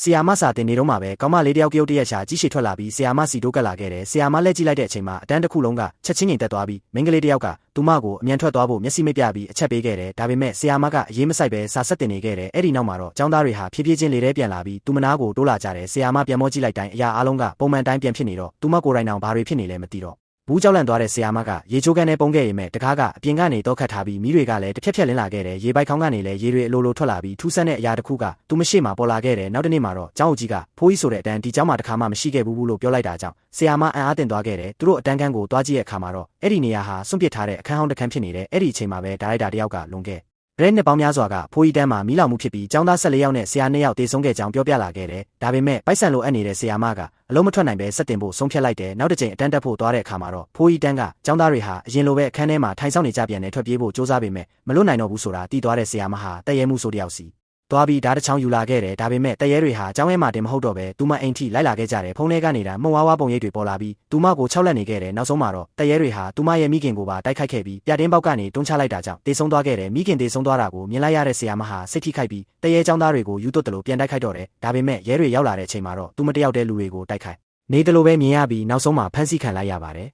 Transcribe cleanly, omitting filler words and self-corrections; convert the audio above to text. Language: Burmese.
ဆီယာမစာတင်နေတော့မှပဲကောင်းမလေးတယောက်ပြုတ်တရက်ချာကြီးရှည်ထွက်လာပြီးဆီယာမစီတိုးကပ်လာခဲ့တယ်ဆီယာမလက်ကြည့်လိုက်တဲ့အချိန်မှာအတန်းတစ်ခုလုံးကချက်ချင်းငြိမ်သက်သွားပြီးမိန်းကလေးတယောက်ကသူမကိုအမြန်ထွက်သွားဖို့မျက်စိမိတ်ပြပြီးအချက်ပေးခဲ့တယ်ဒါပေမဲ့ဆီယာမကအရေးမစိုက်ပဲစာဆက်တင်နေခဲ့တယ်အဲ့ဒီနောက်မှာတော့ကျောင်းသားတွေဟာဖြည်းဖြည်းချင်းလေထဲပြန်လာပြီးသူမနာကိုတိုးလာကြတယ်ဆီယာမပြန်မောကြည့်လိုက်တိုင်းအရာအလုံးကပုံမှန်တိုင်းပြန်ဖြစ်နေတော့သူမကိုယ်တိုင်တောင်ဘာတွေဖြစ်နေလဲမသိတော့ဘူးကြောက်လန့်သွားတဲ့ဆီယာမကရေချိုးကန်နဲ့ပုံခဲ့ရမဲ့တကားကအပြင်ကနေတော့ခတ်ထားပြီးမီးတွေကလည်းတစ်ဖြက်ဖြက်လင်းလာခဲ့တယ်ရေပိုက်ခေါင်းကနေလည်းရေတွေအလိုလိုထွက်လာပြီးထူးဆန်းတဲ့အရာတစ်ခုကသူမရှိမှပေါ်လာခဲ့တယ်နောက်တစ်နေ့မှာတော့ကျောင်းအုပ်ကြီးကဖိုးကြီးဆိုတဲ့အတန်းဒီကျောင်းမှာတစ်ခါမှမရှိခဲ့ဘူးလို့ပြောလိုက်တာကြောင့်ဆီယာမအံ့အားသင့်သွားခဲ့တယ်သူတို့အတန်းကန်းကိုတွားကြည့်တဲ့အခါမှာတော့အဲ့ဒီနေရာဟာစွန့်ပစ်ထားတဲ့အခန်းဟောင်းတစ်ခန်းဖြစ်နေတယ်အဲ့ဒီအချိန်မှာပဲဒါရိုက်တာတယောက်ကလွန်ခဲ့ရဲနှစ်ပေါင်းများစွာကဖိုးကြီးတန်းမှာမီးလောင်မှုဖြစ်ပြီးကျောင်းသား14ယောက်နဲ့ဆရာ2ယောက်တေဆုံးခဲ့ကြောင်းပြောပြလာခဲ့တယ်။ဒါပေမဲ့ပိုက်ဆံလိုအပ်နေတဲ့ဆရာမကအလုံးမထွက်နိုင်ပဲဆက်တင်ဖို့ဆုံးဖြတ်လိုက်တယ်။နောက်တစ်ချိန်အတန်းတက်ဖို့သွားတဲ့အခါမှာတော့ဖိုးကြီးတန်းကကျောင်းသားတွေဟာအရင်လိုပဲအခန်းထဲမှာထိုင်ဆောင်နေကြပြန်နေထွက်ပြေးဖို့ကြိုးစားပေမဲ့မလွတ်နိုင်တော့ဘူးဆိုတာသိသွားတဲ့ဆရာမဟာတည့်ရဲမှုဆိုတယောက်စီသွားပြီးဓာတ်တစ်ချောင်းယူလာခဲ့တယ်ဒါပေမဲ့တည့်ရဲတွေဟာကျောင်းထဲမှာတင်မဟုတ်တော့ပဲသူမအိမ်ထိလိုက်လာခဲ့ကြတယ်ဖုန်းထဲကနေတာမှုံဝါးဝါပုံရိပ်တွေပေါ်လာပြီးသူမကိုခြောက်လက်နေခဲ့တယ်နောက်ဆုံးမှာတော့တည့်ရဲတွေဟာသူမရဲ့မိခင်ကိုပါတိုက်ခိုက်ခဲ့ပြီးပြတင်းပေါက်ကနေတွန်းချလိုက်တာကြောင့်တေဆုံးသွားခဲ့တယ်မိခင်တေဆုံးသွားတာကိုမြင်လိုက်ရတဲ့ဆရာမဟာစိတ်ထိခိုက်ပြီးတည့်ရဲကျောင်းသားတွေကိုယူသွတ်တယ်လို့ပြန်တိုက်ခိုက်တော့တယ်ဒါပေမဲ့ရဲတွေရောက်လာတဲ့အချိန်မှာတော့သူမတယောက်တည်းလူတွေကိုတိုက်ခိုက်နေတယ်လို့ပဲမြင်ရပြီးနောက်ဆုံးမှာဖမ်းဆီးခံလိုက်ရပါတယ်